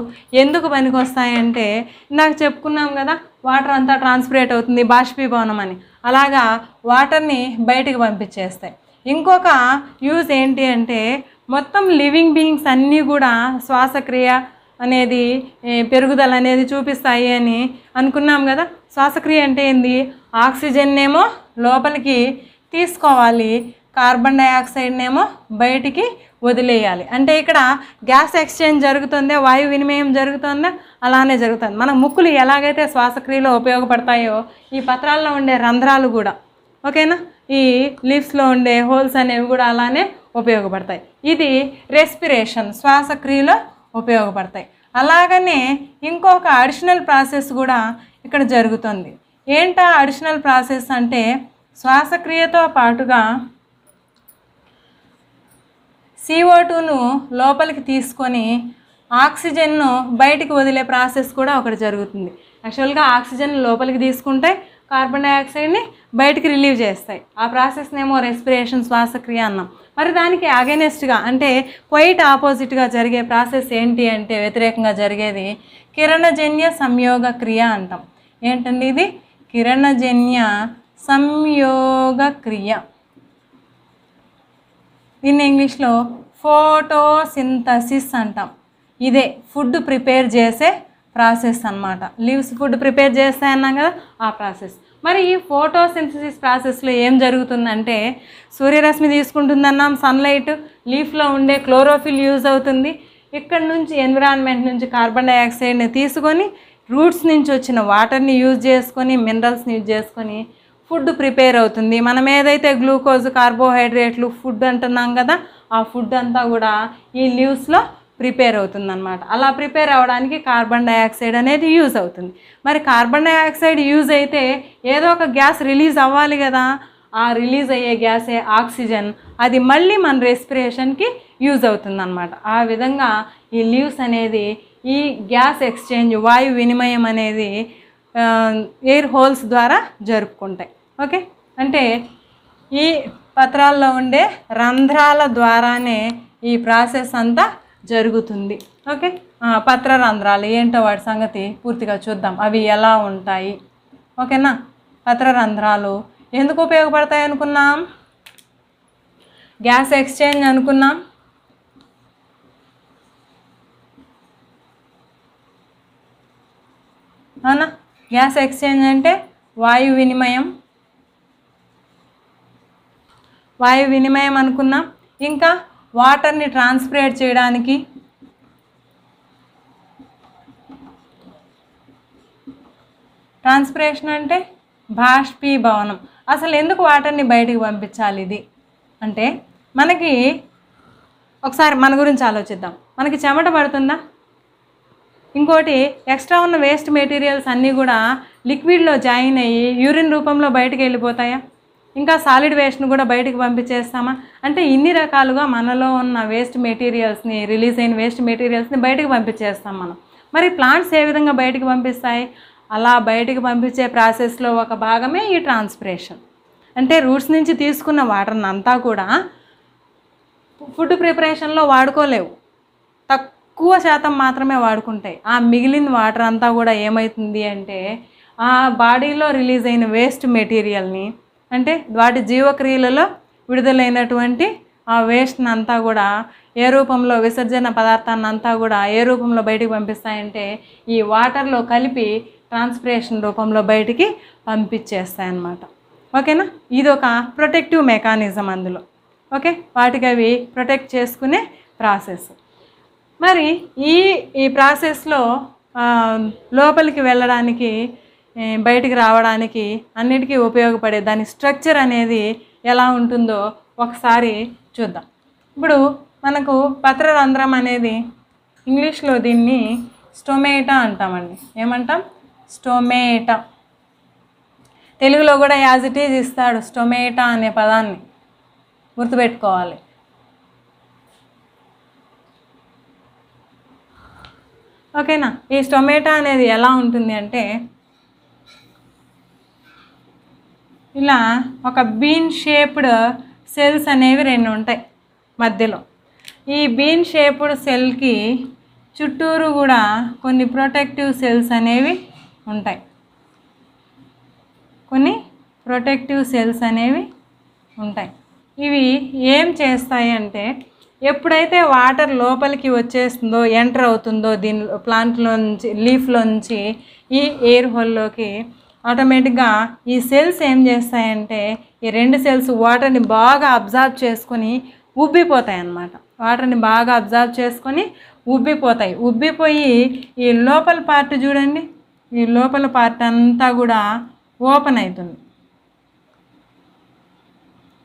ఎందుకు పనికొస్తాయంటే ఇందాక చెప్పుకున్నాం కదా, వాటర్ అంతా ట్రాన్స్పిరేట్ అవుతుంది, బాష్పీభవనం అని, అలాగా వాటర్ని బయటికి పంపించేస్తాయి. ఇంకొక యూజ్ ఏంటి అంటే మొత్తం లివింగ్ బీయింగ్స్ అన్నీ కూడా శ్వాసక్రియ అనేది, పెరుగుదల అనేది చూపిస్తాయి అని అనుకున్నాం కదా. శ్వాసక్రియ అంటే ఏంది, ఆక్సిజన్ ఏమో లోపలికి తీసుకోవాలి, కార్బన్ డైఆక్సైడ్నేమో బయటికి వదిలేయాలి. అంటే ఇక్కడ గ్యాస్ ఎక్స్చేంజ్ జరుగుతుందే, వాయు వినిమయం జరుగుతుందా, అలానే జరుగుతుంది. మన ముక్కులు ఎలాగైతే శ్వాసక్రియలో ఉపయోగపడతాయో ఈ పత్రాల్లో ఉండే రంధ్రాలు కూడా, ఓకేనా, ఈ లీవ్స్లో ఉండే హోల్స్ అనేవి కూడా అలానే ఉపయోగపడతాయి. ఇది రెస్పిరేషన్, శ్వాసక్రియలో ఉపయోగపడతాయి. అలాగనే ఇంకొక అడిషనల్ ప్రాసెస్ కూడా ఇక్కడ జరుగుతుంది. ఏంటా అడిషనల్ ప్రాసెస్ అంటే శ్వాసక్రియతో పాటుగా CO2ను లోపలికి తీసుకొని ఆక్సిజన్ను బయటికి వదిలే ప్రాసెస్ కూడా ఒకటి జరుగుతుంది. యాక్చువల్గా ఆక్సిజన్ లోపలికి తీసుకుంటే కార్బన్ డైఆక్సైడ్ని బయటికి రిలీవ్ చేస్తాయి. ఆ ప్రాసెస్నేమో రెస్పిరేషన్, శ్వాసక్రియ అన్నాం. మరి దానికి అగైనెస్ట్గా అంటే క్వైట్ ఆపోజిట్గా జరిగే ప్రాసెస్ ఏంటి అంటే, వ్యతిరేకంగా జరిగేది కిరణజన్య సంయోగ క్రియ అంటాం. ఏంటండి ఇది, కిరణజన్య సంయోగ క్రియ. దీన్ని ఇంగ్లీష్లో ఫోటోసింథసిస్ అంటాం. ఇదే ఫుడ్ ప్రిపేర్ చేసే ప్రాసెస్ అన్నమాట. లీవ్స్ ఫుడ్ ప్రిపేర్ చేస్తాయన్నాం కదా, ఆ ప్రాసెస్. మరి ఈ ఫోటోసింథసిస్ ప్రాసెస్లో ఏం జరుగుతుందంటే సూర్యరశ్మి తీసుకుంటుందన్నాం, సన్లైట్, లీఫ్లో ఉండే క్లోరోఫిల్ యూజ్ అవుతుంది. ఇక్కడ నుంచి ఎన్విరాన్మెంట్ నుంచి కార్బన్ డైఆక్సైడ్ని తీసుకొని రూట్స్ నుంచి వచ్చిన వాటర్ని యూజ్ చేసుకొని, మినరల్స్ని యూజ్ చేసుకొని ఫుడ్ ప్రిపేర్ అవుతుంది. మనం ఏదైతే గ్లూకోజ్, కార్బోహైడ్రేట్లు ఫుడ్ అంటున్నాం కదా, ఆ ఫుడ్ అంతా కూడా ఈ లీవ్స్లో ప్రిపేర్ అవుతుందన్నమాట. అలా ప్రిపేర్ అవ్వడానికి కార్బన్ డైఆక్సైడ్ అనేది యూజ్ అవుతుంది. మరి కార్బన్ డైఆక్సైడ్ యూజ్ అయితే ఏదో ఒక గ్యాస్ రిలీజ్ అవ్వాలి కదా, ఆ రిలీజ్ అయ్యే గ్యాసే ఆక్సిజన్. అది మళ్ళీ మన రెస్పిరేషన్కి యూజ్ అవుతుందన్నమాట. ఆ విధంగా ఈ లీవ్స్ అనేది ఈ గ్యాస్ ఎక్స్చేంజ్, వాయు వినిమయం అనేది ఎయిర్ హోల్స్ ద్వారా జరుపుకుంటాయి. ఓకే, అంటే ఈ పత్రాల్లో ఉండే రంధ్రాల ద్వారానే ఈ ప్రాసెస్ అంతా జరుగుతుంది. ఓకే, పత్ర రంధ్రాలు ఏంటో వాటి సంగతి పూర్తిగా చూద్దాం, అవి ఎలా ఉంటాయి. ఓకేనా, పత్ర రంధ్రాలు ఎందుకు ఉపయోగపడతాయి అనుకున్నాం, గ్యాస్ ఎక్స్చేంజ్ అనుకున్నాం, అవునా. గ్యాస్ ఎక్స్చేంజ్ అంటే వాయు వినిమయం అనుకున్నాం. ఇంకా వాటర్ని ట్రాన్స్పిరేట్ చేయడానికి, ట్రాన్స్పిరేషన్ అంటే బాష్పీభవనం. అసలు ఎందుకు వాటర్ని బయటికి పంపించాలి ఇది అంటే, మనకి ఒకసారి మన గురించి ఆలోచిద్దాం. మనకి చెమట పడుతుందా, ఇంకోటి ఎక్స్ట్రా ఉన్న వేస్ట్ మెటీరియల్స్ అన్నీ కూడా లిక్విడ్లో జాయిన్ అయ్యి యూరిన్ రూపంలో బయటికి వెళ్ళిపోతాయా, ఇంకా సాలిడ్ వేస్ట్ను కూడా బయటికి పంపించేస్తామా అంటే ఇన్ని రకాలుగా మనలో ఉన్న వేస్ట్ మెటీరియల్స్ని, రిలీజ్ అయిన వేస్ట్ మెటీరియల్స్ని బయటికి పంపించేస్తాం మనం. మరి ప్లాంట్స్ ఏ విధంగా బయటికి పంపిస్తాయి, అలా బయటికి పంపించే ప్రాసెస్లో ఒక భాగమే ఈ ట్రాన్స్పిరేషన్. అంటే రూట్స్ నుంచి తీసుకున్న వాటర్ని అంతా కూడా ఫుడ్ ప్రిపరేషన్లో వాడుకోలేవు, తక్కువ శాతం మాత్రమే వాడుకుంటాయి. ఆ మిగిలిన వాటర్ అంతా కూడా ఏమవుతుంది అంటే ఆ బాడీలో రిలీజ్ అయిన వేస్ట్ మెటీరియల్ని, అంటే వాటి జీవక్రియలలో విడుదలైనటువంటి ఆ వేస్ట్ని అంతా కూడా ఏ రూపంలో, విసర్జన పదార్థాన్ని అంతా కూడా ఏ రూపంలో బయటికి పంపిస్తాయంటే ఈ వాటర్లో కలిపి ట్రాన్స్పిరేషన్ రూపంలో బయటికి పంపించేస్తాయన్నమాట. ఓకేనా? ఇది ఒక ప్రొటెక్టివ్ మెకానిజం అందులో. ఓకే, వాటికి అవి ప్రొటెక్ట్ చేసుకునే ప్రాసెస్. మరి ఈ ప్రాసెస్లో లోపలికి వెళ్ళడానికి, బయటికి రావడానికి అన్నిటికీ ఉపయోగపడే దాని స్ట్రక్చర్ అనేది ఎలా ఉంటుందో ఒకసారి చూద్దాం. ఇప్పుడు మనకు పత్రరంధ్రం అనేది ఇంగ్లీష్లో దీన్ని స్టొమేటా అంటామండి. ఏమంటాం? స్టొమేటా. తెలుగులో కూడా యాజ్ ఇట్ ఈజ్ ఇస్తాడు స్టొమేటా అనే పదాన్ని, గుర్తుపెట్టుకోవాలి. ఓకేనా? ఈ స్టొమేటా అనేది ఎలా ఉంటుంది అంటే ఇలా ఒక బీన్ షేప్డ్ సెల్స్ అనేవి 2 ఉంటాయి మధ్యలో. ఈ బీన్ షేప్డ్ సెల్కి చుట్టూరు కూడా కొన్ని ప్రొటెక్టివ్ సెల్స్ అనేవి ఉంటాయి. కొన్ని ప్రొటెక్టివ్ సెల్స్ అనేవి ఉంటాయి. ఇవి ఏం చేస్తాయి అంటే ఎప్పుడైతే వాటర్ లోపలికి వచ్చేస్తుందో, ఎంటర్ అవుతుందో దీని ప్లాంట్లో నుంచి, లీఫ్లో నుంచి ఈ ఎయిర్ హోల్లోకి, ఆటోమేటిక్గా ఈ సెల్స్ ఏం చేస్తాయంటే ఈ 2 సెల్స్ వాటర్ని బాగా అబ్జర్వ్ చేసుకొని ఉబ్బిపోతాయి అన్నమాట. వాటర్ని బాగా అబ్జర్వ్ చేసుకొని ఉబ్బిపోతాయి. ఉబ్బిపోయి ఈ లోపల పార్ట్ చూడండి, ఈ లోపల పార్ట్ అంతా కూడా ఓపెన్ అవుతుంది.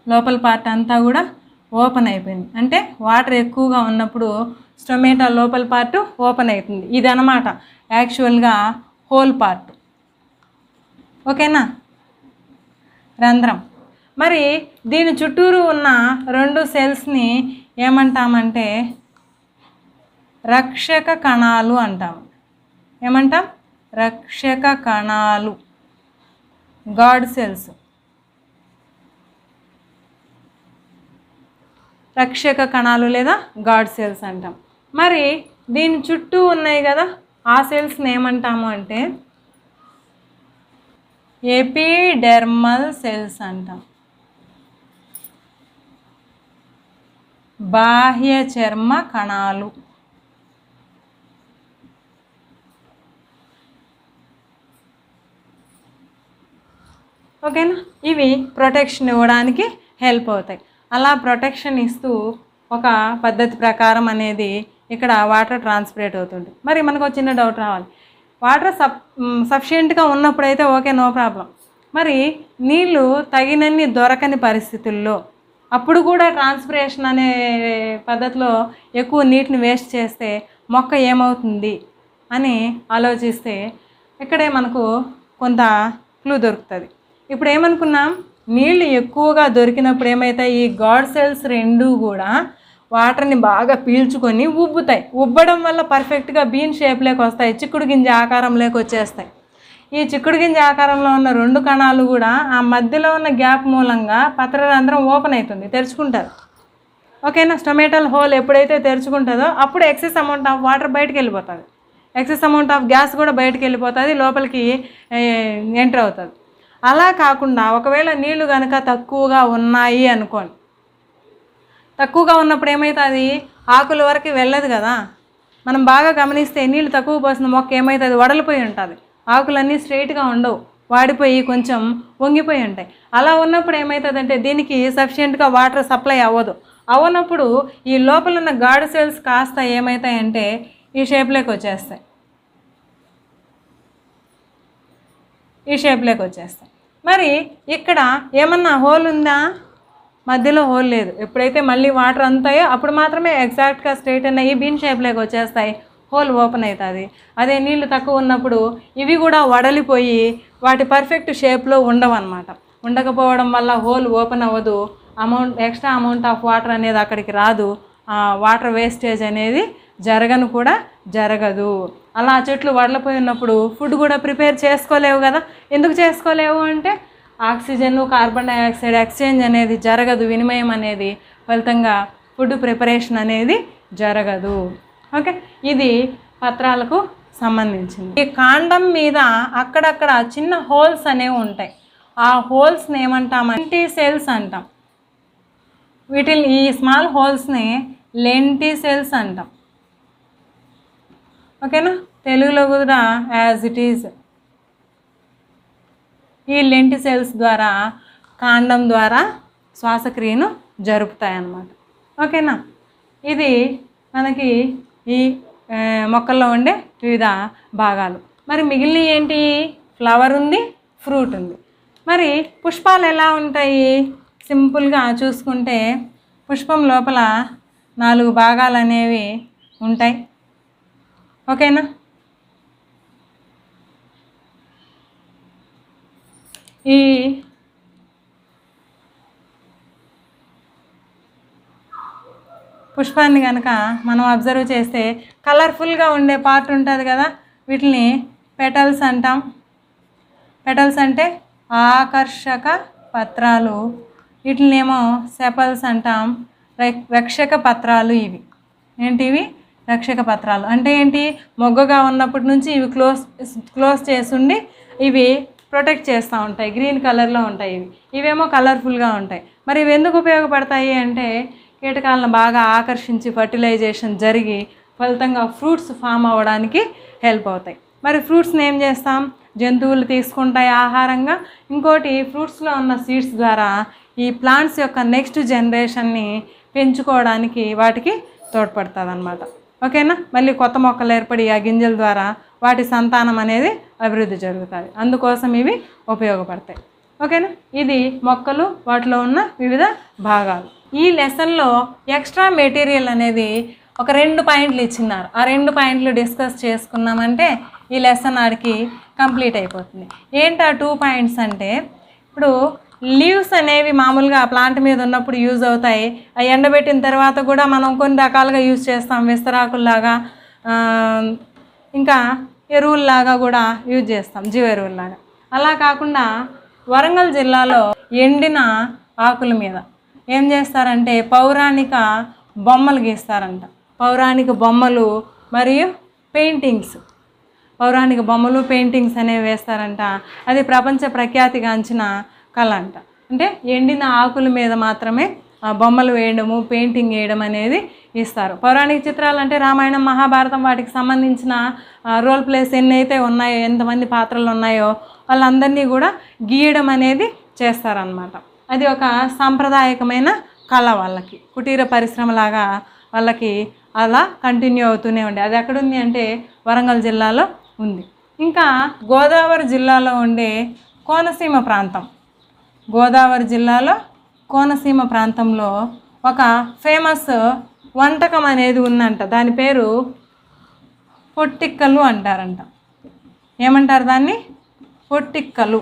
లోపల పార్ట్ అంతా కూడా ఓపెన్ అయిపోయింది. అంటే వాటర్ ఎక్కువగా ఉన్నప్పుడు స్టొమేటా లోపల పార్ట్ ఓపెన్ అవుతుంది. ఇది అన్నమాట యాక్చువల్గా హోల్ పార్ట్. ఓకేనా? రంధ్రం. మరి దీని చుట్టూరు ఉన్న 2 సెల్స్ని ఏమంటామంటే రక్షక కణాలు అంటాము. ఏమంటాం? రక్షక కణాలు, గార్డ్ సెల్స్. రక్షక కణాలు లేదా గార్డ్ సెల్స్ అంటాం. మరి దీని చుట్టూ ఉన్నాయి కదా ఆ సెల్స్ని ఏమంటాము అంటే ఎపిడెర్మల్ సెల్స్ అంటాం. బాహ్య చర్మ కణాలు. ఓకేనా? ఇవి ప్రొటెక్షన్ ఇవ్వడానికి హెల్ప్ అవుతాయి. అలా ప్రొటెక్షన్ ఇస్తూ ఒక పద్ధతి ప్రకారం అనేది ఇక్కడ వాటర్ ట్రాన్స్పిరేట్ అవుతుంది. మరి మనకు ఒక చిన్న డౌట్ రావాలి, వాటర్ సఫిషియెంట్గా ఉన్నప్పుడైతే ఓకే, నో ప్రాబ్లం. మరి నీళ్ళు తగినన్ని దొరకని పరిస్థితుల్లో అప్పుడు కూడా ట్రాన్స్పిరేషన్ అనే పద్ధతిలో ఎక్కువ నీటిని వేస్ట్ చేస్తే మొక్క ఏమవుతుంది అని ఆలోచిస్తే ఇక్కడే మనకు కొంత క్లూ దొరుకుతుంది. ఇప్పుడు ఏమనుకున్నాం, నీళ్ళు ఎక్కువగా దొరికినప్పుడు ఏమవుతాయి, ఈ గాడ్ సెల్స్ 2 కూడా వాటర్ని బాగా పీల్చుకొని ఉబ్బుతాయి. ఉబ్బడం వల్ల పర్ఫెక్ట్గా బీన్ షేప్లోకి వస్తాయి, చిక్కుడు గింజ ఆకారంలోకి వచ్చేస్తాయి. ఈ చిక్కుడు గింజ ఆకారంలో ఉన్న 2 కణాలు కూడా ఆ మధ్యలో ఉన్న గ్యాప్ మూలంగా పత్రరంధ్రం ఓపెన్ అవుతుంది, తెరుచుకుంటారు. ఓకేనా? స్టొమేటల్ హోల్ ఎప్పుడైతే తెరుచుకుంటుందో అప్పుడు ఎక్సెస్ అమౌంట్ ఆఫ్ వాటర్ బయటకు వెళ్ళిపోతుంది, ఎక్సెస్ అమౌంట్ ఆఫ్ గ్యాస్ కూడా బయటకు వెళ్ళిపోతుంది, లోపలికి ఎంటర్ అవుతుంది. అలా కాకుండా ఒకవేళ నీళ్లు కనుక తక్కువగా ఉన్నాయి అనుకోండి, తక్కువగా ఉన్నప్పుడు ఏమవుతుంది, ఆకుల వరకు వెళ్ళదు కదా. మనం బాగా గమనిస్తే నీళ్ళు తక్కువ పోసిన మొక్క ఏమవుతుంది, వడలిపోయి ఉంటుంది, ఆకులన్నీ స్ట్రైట్గా ఉండవు, వాడిపోయి కొంచెం వంగిపోయి ఉంటాయి. అలా ఉన్నప్పుడు ఏమవుతుందంటే దీనికి సఫిషియెంట్గా వాటర్ సప్లై అవ్వనప్పుడు ఈ లోపల ఉన్న గాడ్ సెల్స్ కాస్త ఏమవుతాయంటే ఈ షేప్లోకి వచ్చేస్తాయి, ఈ షేప్లోకి వచ్చేస్తాయి. మరి ఇక్కడ ఏమన్నా హోల్ ఉందా? మధ్యలో హోల్ లేదు. ఎప్పుడైతే మళ్ళీ వాటర్ అంతాయో అప్పుడు మాత్రమే ఎగ్జాక్ట్గా స్ట్రైట్ అన్న ఈ బీన్ షేప్లోకి వచ్చేస్తాయి, హోల్ ఓపెన్ అవుతుంది. అదే నీళ్ళు తక్కువ ఉన్నప్పుడు ఇవి కూడా వడలిపోయి వాటి పర్ఫెక్ట్ షేప్లో ఉండవు అన్నమాట. ఉండకపోవడం వల్ల హోల్ ఓపెన్ అవ్వదు, ఎక్స్ట్రా అమౌంట్ ఆఫ్ వాటర్ అనేది అక్కడికి రాదు, వాటర్ వేస్టేజ్ అనేది జరగదు. అలా చెట్లు వడలిపోయి ఉన్నప్పుడు ఫుడ్ కూడా ప్రిపేర్ చేసుకోలేవు కదా. ఎందుకు చేసుకోలేవు అంటే ఆక్సిజన్, కార్బన్ డైఆక్సైడ్ ఎక్స్చేంజ్ అనేది జరగదు, వినిమయం అనేది, ఫలితంగా ఫుడ్ ప్రిపరేషన్ అనేది జరగదు. ఓకే, ఇది పత్రాలకు సంబంధించింది. ఈ కాండం మీద అక్కడక్కడ చిన్న హోల్స్ అనేవి ఉంటాయి. ఆ హోల్స్ని ఏమంటామంటే లెంటిసెల్స్ అంటాం. వీటిని ఈ స్మాల్ హోల్స్ని లెంటిసెల్స్ అంటాం. ఓకేనా, తెలుగులో కూడా యాజ్ ఇట్ ఈజ్. ఈ లెంటిసెల్స్ ద్వారా కాండం ద్వారా శ్వాసక్రియను జరుపుతాయి అన్నమాట. ఓకేనా, ఇది మనకి ఈ మొక్కల్లో ఉండే వివిధ భాగాలు. మరి మిగిలిన ఏంటి? ఫ్లవర్ ఉంది, ఫ్రూట్ ఉంది. మరి పుష్పాలు ఎలా ఉంటాయి? సింపుల్గా చూసుకుంటే పుష్పం లోపల 4 భాగాలు అనేవి ఉంటాయి. ఓకేనా, ఈ పుష్పాన్ని కనుక మనం అబ్జర్వ్ చేస్తే కలర్ఫుల్గా ఉండే పార్ట్ ఉంటుంది కదా, వీటిని పెటల్స్ అంటాం. పెటల్స్ అంటే ఆకర్షక పత్రాలు, వీటినేమో సెపల్స్ అంటాం. రక్షక పత్రాలు ఇవి. ఏంటివి? రక్షక పత్రాలు అంటే ఏంటి? మొగ్గగా ఉన్నప్పటి నుంచి ఇవి క్లోజ్ చేసుండి ఇవి ప్రొటెక్ట్ చేస్తూ ఉంటాయి. గ్రీన్ కలర్లో ఉంటాయి ఇవేమో కలర్ఫుల్గా ఉంటాయి. మరి ఇవి ఎందుకు ఉపయోగపడతాయి అంటే కీటకాలను బాగా ఆకర్షించి ఫర్టిలైజేషన్ జరిగి ఫలితంగా ఫ్రూట్స్ ఫామ్ అవ్వడానికి హెల్ప్ అవుతాయి. మరి ఫ్రూట్స్ని ఏం చేస్తాం? జంతువులు తీసుకుంటాయి ఆహారంగా. ఇంకోటి ఫ్రూట్స్లో ఉన్న సీడ్స్ ద్వారా ఈ ప్లాంట్స్ యొక్క నెక్స్ట్ జనరేషన్ని పెంచుకోవడానికి వాటికి తోడ్పడుతుంది అన్నమాట. ఓకేనా, మళ్ళీ కొత్త మొక్కలు ఏర్పడి ఆ గింజల ద్వారా వాటి సంతానం అనేది అభివృద్ధి జరుగుతుంది. అందుకోసం ఇవి ఉపయోగపడతాయి. ఓకేనా, ఇది మొక్కలు, వాటిలో ఉన్న వివిధ భాగాలు. ఈ లెసన్లో ఎక్స్ట్రా మెటీరియల్ అనేది ఒక 2 పాయింట్లు ఇచ్చినారు. ఆ 2 పాయింట్లు డిస్కస్ చేసుకున్నామంటే ఈ లెసన్ ఆడికి కంప్లీట్ అయిపోతుంది. ఏంటి ఆ 2 పాయింట్స్ అంటే, ఇప్పుడు లీవ్స్ అనేవి మామూలుగా ప్లాంట్ మీద ఉన్నప్పుడు యూజ్ అవుతాయి. అవి ఎండబెట్టిన తర్వాత కూడా మనం కొన్ని రకాలుగా యూజ్ చేస్తాం. విస్తరాకుల్లాగా, ఇంకా ఎరువుల్లాగా కూడా యూజ్ చేస్తాం, జీవ ఎరువుల్లాగా. అలా కాకుండా వరంగల్ జిల్లాలో ఎండిన ఆకుల మీద ఏం చేస్తారంటే పౌరాణిక బొమ్మలు గీస్తారంట. పౌరాణిక బొమ్మలు మరియు పెయింటింగ్స్, పౌరాణిక బొమ్మలు పెయింటింగ్స్ అనేవి వేస్తారంట. అది ప్రపంచ ప్రఖ్యాతిగాంచిన కళ అంట. అంటే ఎండిన ఆకుల మీద మాత్రమే బొమ్మలు వేయడము, పెయింటింగ్ వేయడం అనేది ఇస్తారు. పౌరాణిక చిత్రాలు అంటే రామాయణం, మహాభారతం, వాటికి సంబంధించిన రోల్ ప్లేస్ ఎన్నైతే ఉన్నాయో, ఎంతమంది పాత్రలు ఉన్నాయో వాళ్ళందరినీ కూడా గీయడం అనేది చేస్తారనమాట. అది ఒక సాంప్రదాయకమైన కళ వాళ్ళకి, కుటీర పరిశ్రమలాగా వాళ్ళకి అలా కంటిన్యూ అవుతూనే ఉండే. అది ఎక్కడుంది అంటే వరంగల్ జిల్లాలో ఉంది. ఇంకా గోదావరి జిల్లాలో ఉండే కోనసీమ ప్రాంతం, గోదావరి జిల్లాలో కోనసీమ ప్రాంతంలో ఒక ఫేమస్ వంటకం అనేది ఉందంట. దాని పేరు పొట్టిక్కలు అంటారంట. ఏమంటారు దాన్ని? పొట్టిక్కలు.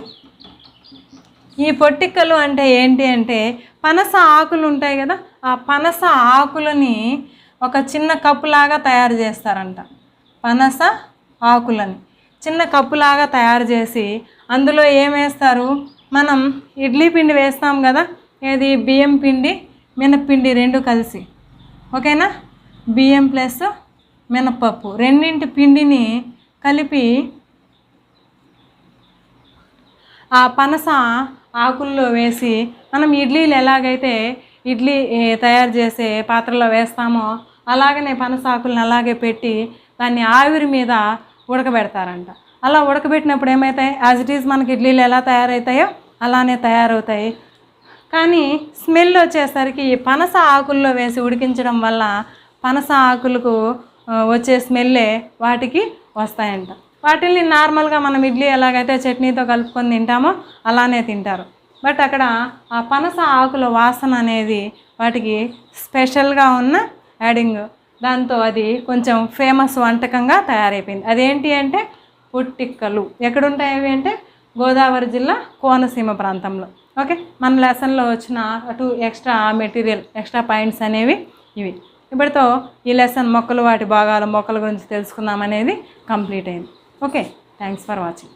ఈ పొట్టిక్కలు అంటే ఏంటి అంటే పనస ఆకులు ఉంటాయి కదా, ఆ పనస ఆకులని ఒక చిన్న కప్పులాగా తయారు చేస్తారంట. పనస ఆకులని చిన్న కప్పులాగా తయారు చేసి అందులో ఏం వేస్తారు? మనం ఇడ్లీ పిండి వేస్తాం కదా, ఏది బియ్యం పిండి మినప్పిండి 2 కలిసి. ఓకేనా, బియ్యం ప్లస్ మినపప్పు రెండింటి పిండిని కలిపి ఆ పనస ఆకుల్లో వేసి మనం ఇడ్లీలు ఎలాగైతే ఇడ్లీ తయారు చేసే పాత్రలో వేస్తామో అలాగనే పనస ఆకులను అలాగే పెట్టి దాన్ని ఆవిరి మీద ఉడకబెడతారంట. అలా ఉడకబెట్టినప్పుడు ఏమవుతాయి? యాజ్ ఇట్ ఈజ్ మనకి ఇడ్లీలు ఎలా తయారవుతాయో అలానే తయారవుతాయి. కానీ స్మెల్ వచ్చేసరికి పనస ఆకుల్లో వేసి ఉడికించడం వల్ల పనస ఆకులకు వచ్చే స్మెల్లే వాటికి వస్తాయంట. వాటిని నార్మల్గా మనం ఇడ్లీ ఎలాగైతే చట్నీతో కలుపుకొని తింటామో అలానే తింటారు. బట్ అక్కడ ఆ పనస ఆకుల వాసన అనేది వాటికి స్పెషల్గా ఉన్న యాడింగ్, దాంతో అది కొంచెం ఫేమస్ వంటకంగా తయారైపోయింది. అదేంటి అంటే పొట్టిక్కలు. ఎక్కడుంటాయి అవి అంటే గోదావరి జిల్లా కోనసీమ ప్రాంతంలో. ఓకే, మన లెసన్లో వచ్చిన 2 ఎక్స్ట్రా మెటీరియల్, ఎక్స్ట్రా పాయింట్స్ అనేవి ఇవి. ఇప్పటితో ఈ లెసన్ మొక్కలు, వాటి భాగాలు, మొక్కల గురించి తెలుసుకుందాం అనేది కంప్లీట్ అయింది. Okay, thanks for watching.